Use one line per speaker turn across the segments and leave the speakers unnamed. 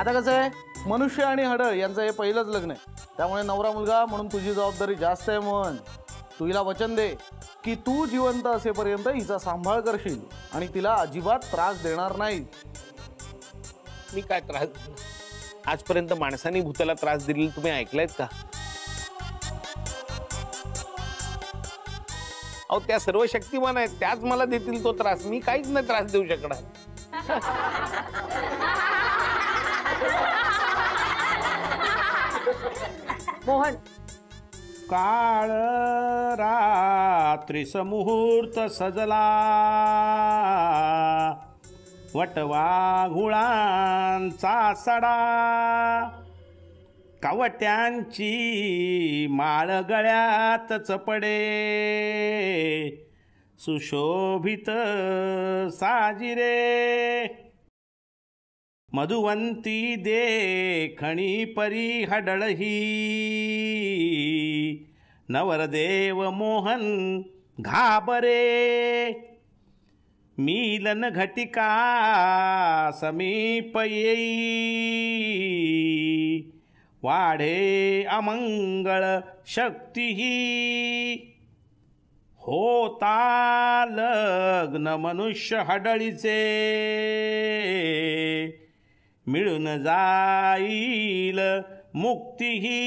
आता कसं आहे, मनुष्य आणि हडळ यांचं हे पहिलंच लग्न आहे, त्यामुळे नवरा मुलगा म्हणून तुझी जबाबदारी जास्त आहे. मोहन, तू हिला वचन दे की तू जिवंत असेपर्यंत हिचा सांभाळ करशील आणि तिला अजिबात त्रास देणार नाही.
मी काय त्रास, आजपर्यंत माणसांनी भूताला त्रास दिलेला तुम्ही ऐकलायत का? अहो त्या सर्व शक्तिमान आहेत, त्याच मला देतील तो त्रास. मी काहीच नाही त्रास देऊ शकणार.
मोहन,
काळ रात्री मुहूर्त सजला, वटवा घुळांचा सडा, कावट्यांची माळ गळ्यातच पडे, सुशोभित साजिरे, मधुवंती देखणी परी हडळही, नवरदेव मोहन घाबरे, मिलन घटिका समीप येई, वाढे अमंगळ शक्तीही, होता लग्न मनुष्य हडळीचे, मिळून जाईल मुक्तीही,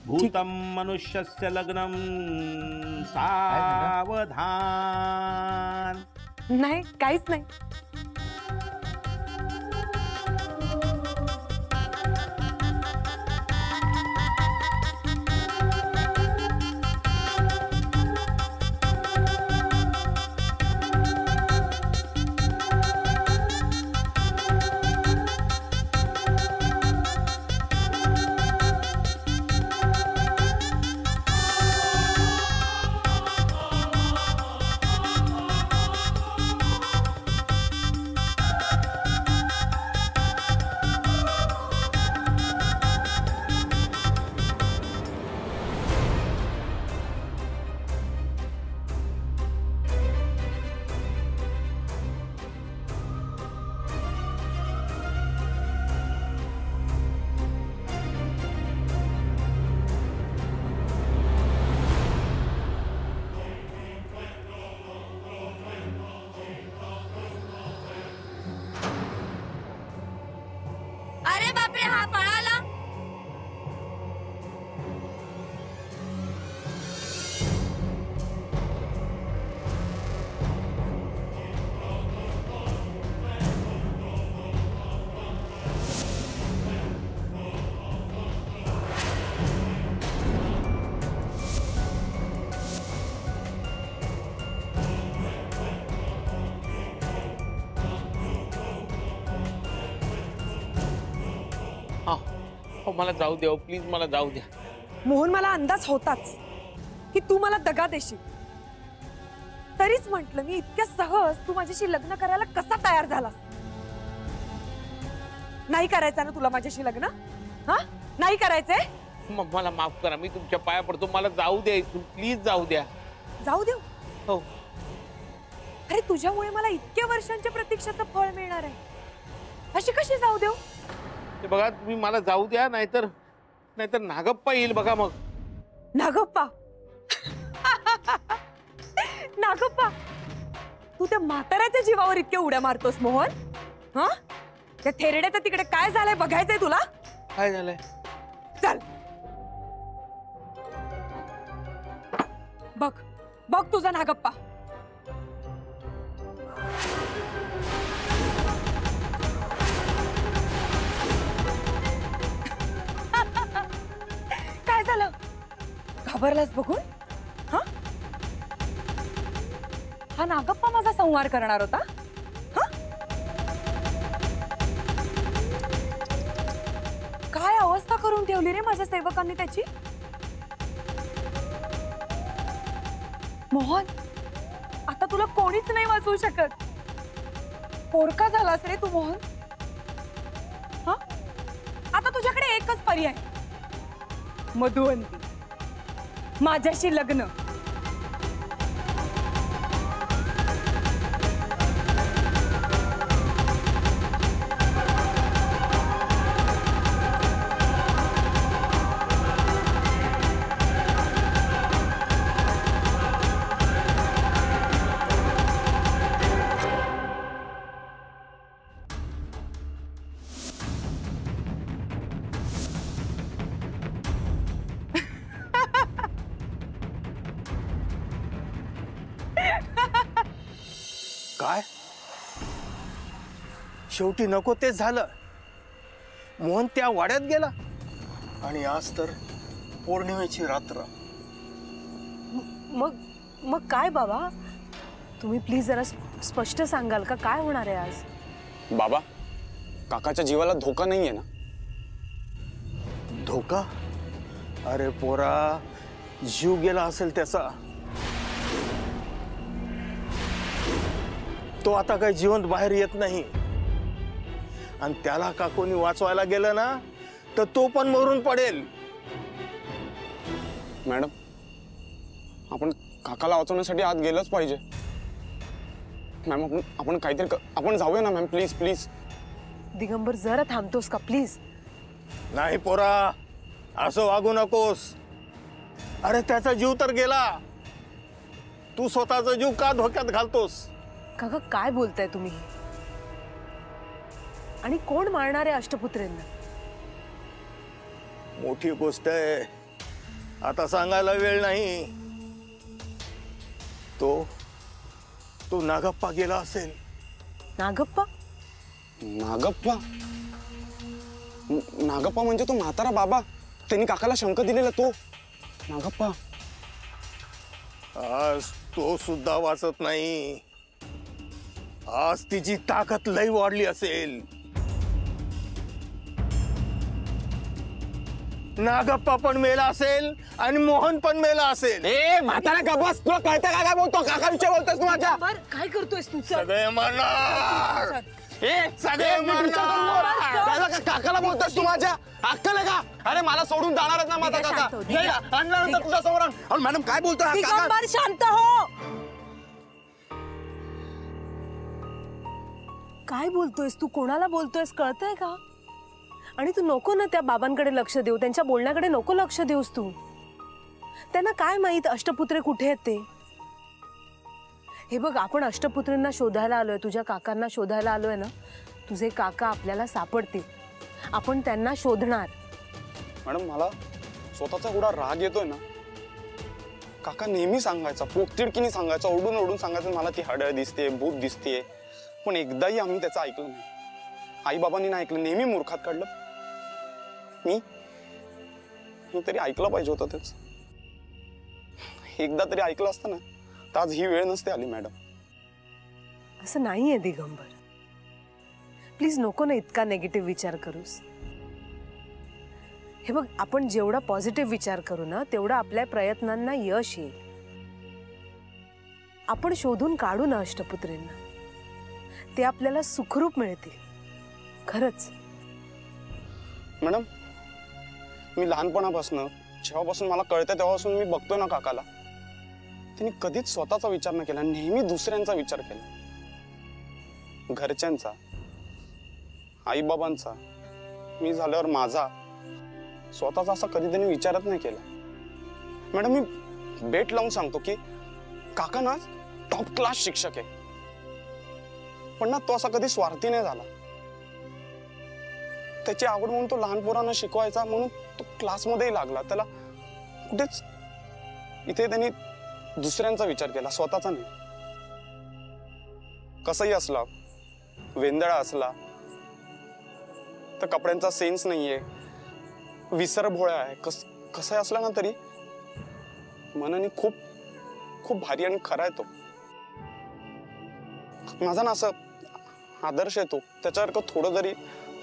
भूतम मनुष्यस्य लग्नम सावधान.
नाही, काहीच नाही.
मला जाऊ द्या प्लीज, मला जाऊ द्या.
मोहन, मला अंदाज होताच की तू मला दगा देशील. तरीच म्हटलं मी, इतक्या सहज तू माझ्याशी लग्न करायला कसा तयार झालास? नाही करायचं ना तुला माझ्याशी लग्न? हा, नाही करायचंय?
मला माफ करा, मी तुमच्या पाया पडतो. मला जाऊ द्या इथून, प्लीज जाऊ द्या.
जाऊ देऊ?
हो.
अरे तुझ्यामुळे मला इतक्या वर्षांच्या प्रतीक्षेचं फळ मिळणार आहे, अशी कशी जाऊ देऊ?
ते बघा तुम्ही, मला जाऊ द्या, नाहीतर नागप्पा येईल बघा. मग
नागप्पा? नागप्पा, तू त्या म्हाताऱ्याच्या जीवावर इतक्या उड्या मारतोस मोहन? हा, त्या थेरड्याचं तिकडे काय झालंय बघायचंय तुला?
काय झालंय?
चल बघ बघ तुझा नागप्पा. काय झालं? घाबरलास बघून? हा, हा नागप्पा माझा संहार करणार होता? हा, काय अवस्था करून ठेवली रे माझ्या सेवकांनी त्याची. मोहन, आता तुला कोणीच नाही वाचवू शकत. पोरका झालास रे तू मोहन. हा, आता तुझ्याकडे एकच पर्याय, मधुवंती, माझ्याशी लग्न.
काय शेवटी नको तेच झालं. मोहन त्या वाड्यात गेला आणि आज तर पौर्णिमेची रात्र.
मग मग काय बाबा, तुम्ही प्लीज जरा स्पष्ट सांगाल का काय होणार आहे आज?
बाबा, काकाच्या जीवाला धोका नाहीये ना?
धोका? अरे पोरा, जीव गेला असेल त्याचा. तो आता काही जिवंत बाहेर येत नाही. आणि त्याला का कोणी वाचवायला गेलं ना तर तो पण मरून पडेल.
मॅडम, आपण काकाला वाचवण्यासाठी आत गेलंच पाहिजे. मॅम, आपण काहीतरी आपण जाऊया ना मॅम, प्लीज प्लीज.
दिगंबर, जरा थांबतोस का प्लीज?
नाही पोरा, असं वागू नकोस. अरे त्याचा जीव तर गेला, तू स्वतःचा जीव का धोक्यात घालतोस?
काका, काय बोलताय तुम्ही? आणि कोण मारणार आहे अष्टपुत्रेंना?
मोठी गोष्ट आहे, आता सांगायला वेळ नाही. तो नागप्पा गेला असेल.
नागप्पा?
नागप्पा? नागप्पा म्हणजे तो म्हातारा बाबा, त्यांनी काकाला शंख दिलेला तो नागप्पा.
आज तो सुद्धा वाचत नाही. आज तिची ताकद लई वाढली असेल. नागप्पा पण मेला असेल आणि मोहन पण मेला असेल.
ए म्हातारा का बस, तुला कळतं का काय बोलतो? काका विषय बोलतोस तू माझ्या?
काय करतोयस तू?
सगळे मरणार. सगळे मरणार.
काकाला बोलतोस तू माझ्या? अक्कल आहे का? अरे मला सोडून जाणारच ना माझा काका. आणलं तुझ्या समोर. मॅडम काय बोलतो?
दिगंबर, शांत हो. काय बोलतोयस तू? कोणाला बोलतोयस कळतंय का? आणि तू नको ना त्या बाबांकडे लक्ष देऊ, त्यांच्या बोलण्याकडे नको लक्ष देऊस तू. त्यांना काय माहित अष्टपुत्रे कुठे आहेत ते? हे बघ, आपण अष्टपुत्रींना शोधायला आलोय, तुझ्या काकांना शोधायला आलोय ना. तुझे काका आपल्याला सापडतील, आपण त्यांना शोधणार.
मॅडम, मला स्वतःचा एवढा राग येतोय ना. काका नेहमी सांगायचा, पोकतिडकीने सांगायचा, ओरडून ओरडून सांगायचं मला ती हडळ दिसते, भूत दिसते. पण एकदाही आम्ही त्याचं ऐकलं नाही. आई बाबांनी नाही ऐकलं, नेहमी मूर्खात काढलं. मी तरी ऐकलं पाहिजे होतं त्याच. एकदा तरी ऐकलं असतं ना तर आज ही वेळ नसते आली. मॅडम,
असं नाहीये दिगंबर, प्लीज नको ना इतका नेगेटिव्ह विचार करूस. हे बघ, आपण जेवढा पॉझिटिव्ह विचार करू ना तेवढं आपल्या प्रयत्नांना यश येईल. आपण शोधून काढू ना अष्टपुत्रींना, ते आपल्याला सुखरूप मिळतील. खरंच
मॅडम, मी लहानपणापासून, जेव्हापासून मला कळतं तेव्हापासून मी बघतोय ना काकाला, त्यांनी कधीच स्वतःचा विचार न केला, नेहमी दुसऱ्यांचा विचार केला. घरच्यांचा, आईबाबांचा, मी झाल्यावर माझा. स्वतःचा असा कधी त्यांनी विचारच नाही केला. मॅडम, मी बेट लावून सांगतो की काका ना टॉप क्लास शिक्षक आहे, पण ना तो असा कधी स्वार्थी नाही झाला. त्याची आवड म्हणून तो लहान पोरांना शिकवायचा, म्हणून तो क्लासमध्येही लागला. त्याला कुठेच इथे त्यांनी दुसऱ्यांचा विचार केला, स्वतःचा नाही. कसंही असला, वेंदळा असला तर कपड्यांचा सेन्स नाहीये, विसरभोळा आहे, कसंही असला ना तरी मनाने खूप खूप भारी आणि खरा आहे तो. माझा ना असं आदर्श आहे तो. त्याच्यासारखं थोडं जरी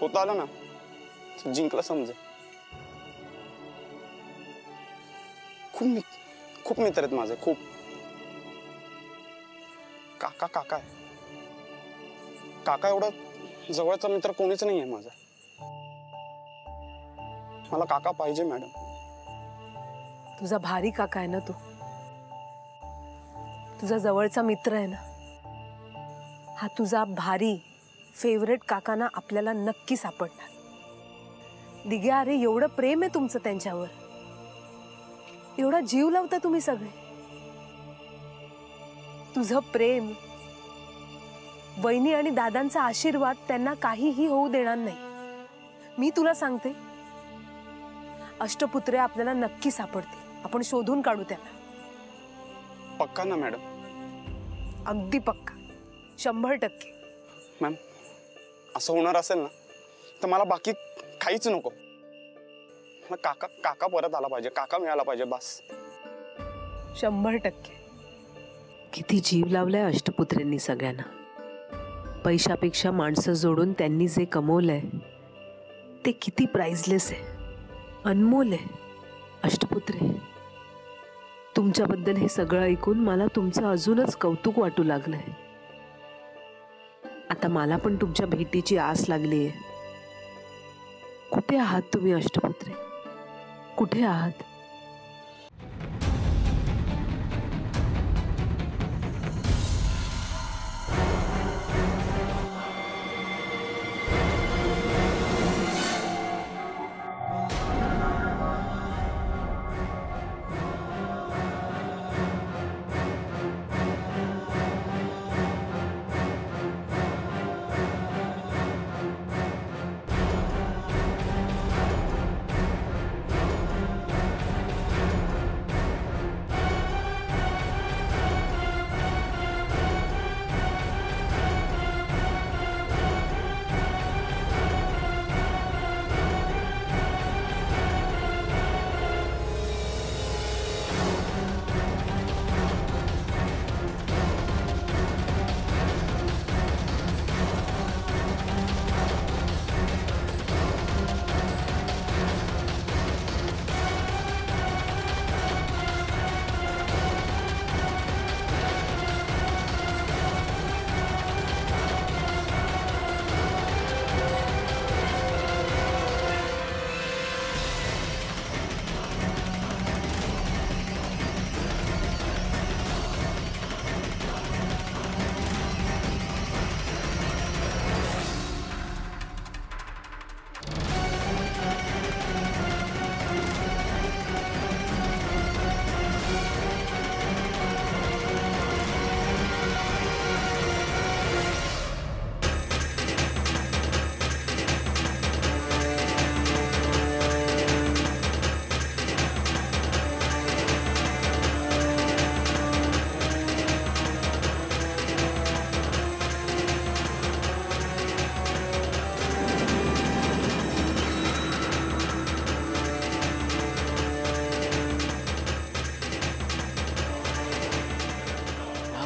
होता आलं ना जिंकला समजे. खूप मित्र आहेत माझे, खूप. काका काका आहे. काका एवढा जवळचा मित्र कोणीच नाही आहे माझा. मला काका पाहिजे मॅडम.
तुझा भारी काका आहे ना तो, तुझा जवळचा मित्र आहे ना. हा तुझा भारी फेवरेट काकांना आपल्याला नक्की सापडणार. दिग्या, अरे एवढं प्रेम आहे तुमचं त्यांच्यावर, एवढा जीव लावता तुम्ही सगळे. तुझं प्रेम, वहिनी आणि दादांचा आशीर्वाद त्यांना काहीही होऊ देणार नाही. मी तुला सांगते, अष्टपुत्रे आपल्याला नक्की सापडतील. आपण शोधून काढू त्यांना.
पक्का ना मॅडम?
अगदी पक्का. 100%.
मॅम असं होणार असेल ना तर मला बाकी काहीच नको. मला काका काका परत आला पाहिजे, काका मिळाला पाहिजे बस.
100%.
किती जीव लावलाय अष्टपुत्र्यांनी सगळ्यांना. पैशापेक्षा माणसं जोडून त्यांनी जे कमवलंय ते किती प्राइसलेस आहे, अनमोल आहे. अष्टपुत्रे, तुमच्याबद्दल हे सगळं ऐकून मला तुमचं अजूनच कौतुक वाटू लागलंय. आता मला पण तुमच्या भेटीची आस लागलीये. कुठे आहात तुम्ही अष्टपुत्रे? कुठे आहात?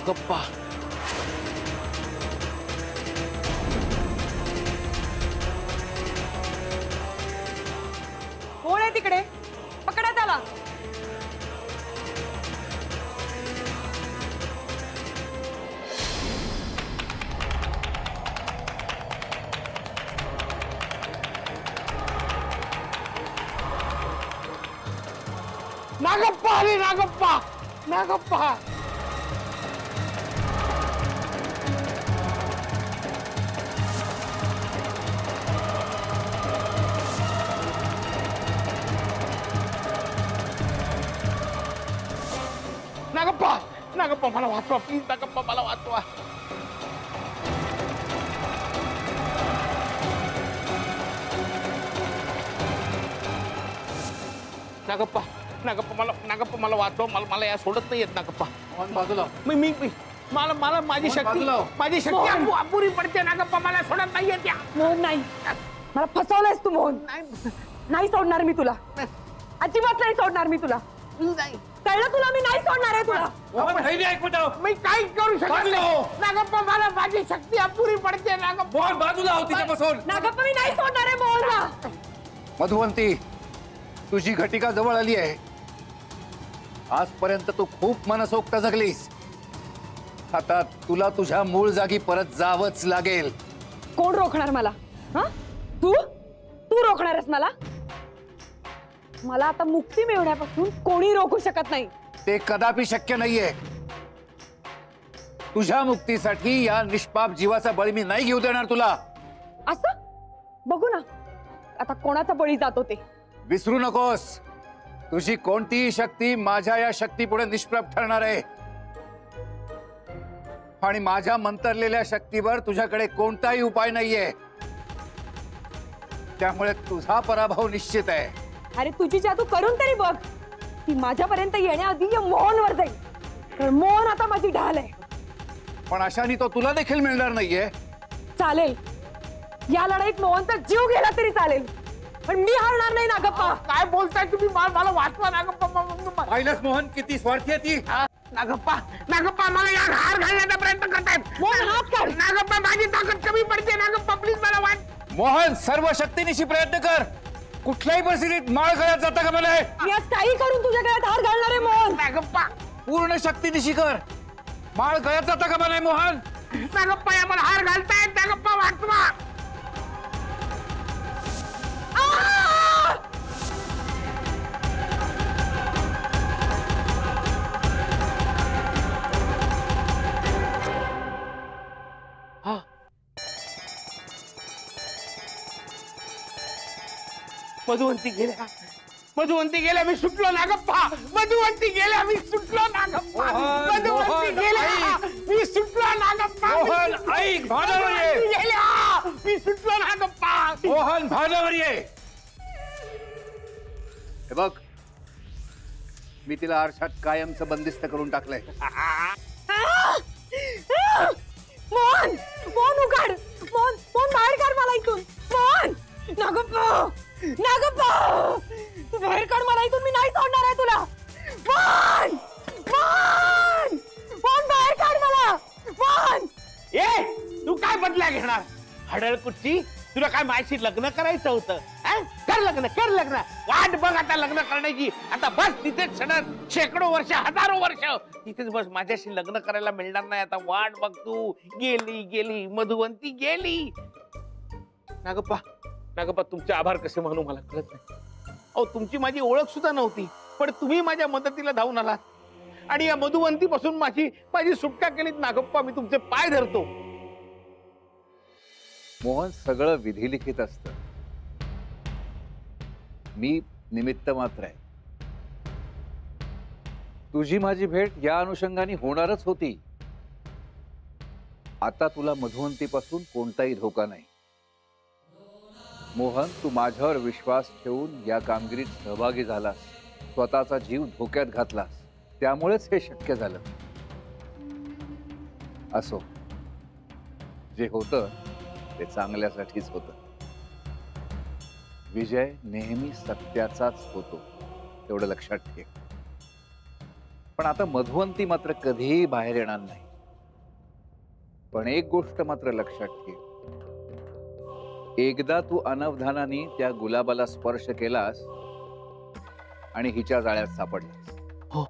गप्पा.
कोण आहे तिकडे? पकडा त्याला.
नागप्पा आले, नागप्पा, नागप्पा. नागप्पा, नागप्पा मला वाचवा प्लीज. नागप्पा मला वाचवा. नागप्पा, नागप्पा मला वाचवा. मला या सोडत नाही येत नागप्पा.
बाजूला.
मी मला माझी शक्ती अपुरी पडते नागप्पा. मला सोडत नाही येत.
मोहन नाही, मला फसवलंयस तू मोहन. नाही सोडणार मी तुला, अजिबात नाही सोडणार मी तुला. कळलं तुला? मी नाही सोडणार आहे तुला.
मी काही करू शकत नाही नागप्पा. मला माझी शक्ती अपुरी पडते नागप्पा.
बाजूला होती बसून.
नागप्पा मी नाही सोडणार आहे मोहनला.
मधुवंती, तुझी घटिका जवळ आली आहे. आजपर्यंत तू खूप मनसोक्त जगलीस. आता तुला तुझ्या मूळ जागी परत जावंच लागेल.
कोण रोखणार मला? हा, तू रोखणार आहेस मला? मला आता मुक्ती मिळवण्यापासून कोणी रोखू शकत नाही.
ते कदापि शक्य नाहीये. तुझ्या मुक्तीसाठी या निष्पाप जीवाचा बळी मी नाही घेऊ देणार तुला.
असं बघू ना आता कोणाचा बळी जातो ते.
विसरू नकोस, तुझी कोणतीही शक्ती माझ्या या शक्तीपुढे निष्प्रभ ठरणार आहे. आणि माझ्या मंतरलेल्या शक्तीवर तुझ्याकडे कोणताही उपाय नाहीये. त्यामुळे तुझा पराभव निश्चित आहे.
अरे तुझी जादू करून तरी बघ. ती माझ्यापर्यंत येण्याआधी या मोहनवर जाईल. तर मोहन आता माझी ढाल आहे.
पण अशाने तो तुला देखील मिळणार नाहीये.
चालेल, या लढाईत मोहनचा जीव गेला तरी चालेल, पण मी हारणार नाही नागप्पा.
काय बोलताय तुम्ही? मला वाचवा नागप्पा.
पाहिलंच मोहन किती स्वार्थी आहे ती.
नागप्पा मला या हार घालण्याचा प्रयत्न करतायत.
मोहन हात काढ.
नागप्पा माझी ताकद कमी पडते. नागप्पा प्लीज मला वाट.
मोहन सर्व शक्तीनिशी प्रयत्न कर. कुठल्याही परिस्थितीत माळ गळ्यात जाता का मला?
मी आज काही करून तुझ्या गळ्यात हार घालणार आहे मोहन.
नागप्पा
पूर्ण शक्तीनिशी कर. माळ गळ्यात जाता का मला मोहन?
नागप्पा या मला हार घालतायत. नागप्पा वाचवा. मधुवंती गेल्या मी सुटलो नागप्पा. मधुवंती गेल्या मी सुटलो नागप्पा. मधुवंती गेल्या मी सुटलो नागप्पा.
मोहन ऐक, भानावर ये.
गेल्या मी सुटलो नागप्पा.
मोहन भानावर ये. हे बघ, मी तिला आरशात कायमचं बंदिस्त करून टाकलंय.
मोहन मोहन उघड. मोहन बाहेर काढ मला इथून. मोहन नागप्पा तू बाहेर काढ मला इथून. मी नाही सोडणार आहे तुला. मोहन बाहेर काढ मला. मोहन
ए तू काय बदला घेणार? हडळ कुठची? तुला काय माझ्याशी लग्न करायचं होतं? कर लग्न. वाट बघ आता लग्न करण्याची. आता बस तिथेच सडक. शेकडो वर्ष, हजारो वर्ष तिथेच बस. माझ्याशी लग्न करायला मिळणार नाही. आता वाट बघ तू. गेली मधुवंती गेली. नागप्पा तुमचे आभार कसे मानू मला कळत नाही. अहो तुमची माझी ओळख सुद्धा नव्हती, पण तुम्ही माझ्या मदतीला धावून आलात आणि या मधुवंती पासून माझी सुटका केलीत. नागप्पा मी तुमचे पाय धरतो.
मोहन सगळं विधिलिखित असतं. मी निमित्त मात्र आहे. तुझी माझी भेट या अनुषंगाने होणारच होती. आता तुला मधुवंतीपासून कोणताही धोका नाही. मोहन, तू माझ्यावर विश्वास ठेवून या कामगिरीत सहभागी झालास. स्वतःचा जीव धोक्यात घातलास. त्यामुळेच हे शक्य झालं. असो, जे होतं ते चांगल्यासाठीच होतं. विजय नेहमी सत्याचाच होतो, तेवढं लक्षात ठेव. पण आता मधुवंती मात्र कधीही बाहेर येणार नाही. पण एक गोष्ट मात्र लक्षात ठेव. एकदा तू अनवधानाने त्या गुलाबाला स्पर्श केलास आणि हिच्या जाळ्यात सापडलास.
हो.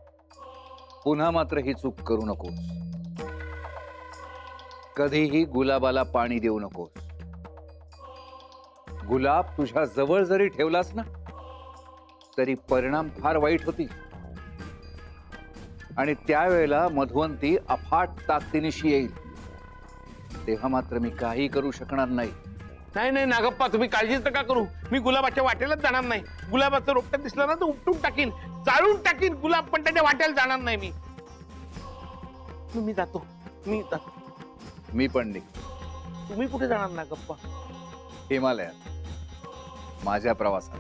पुन्हा मात्र ही चूक करू नकोस. कधीही गुलाबाला पाणी देऊ नकोस. गुलाब तुझ्या जवळ जरी ठेवलास ना, तरी परिणाम फार वाईट होती. आणि त्यावेळेला मधुवंती अफाट ताकदीनिशी येईल. तेव्हा मात्र मी काही करू शकणार नाही.
नाही नागप्पा, तुम्ही काळजीच नका करू. मी गुलाबाच्या वाटेलाच जाणार नाही. गुलाबाचं रोपटं दिसलं ना तर उपटून टाकीन, जाळून टाकीन. गुलाब पण त्याच्या वाटेला जाणार नाही. मी जातो.
मी पण निघतो.
तुम्ही कुठे जाणार नागप्पा?
हिमालयात माझ्या प्रवासात.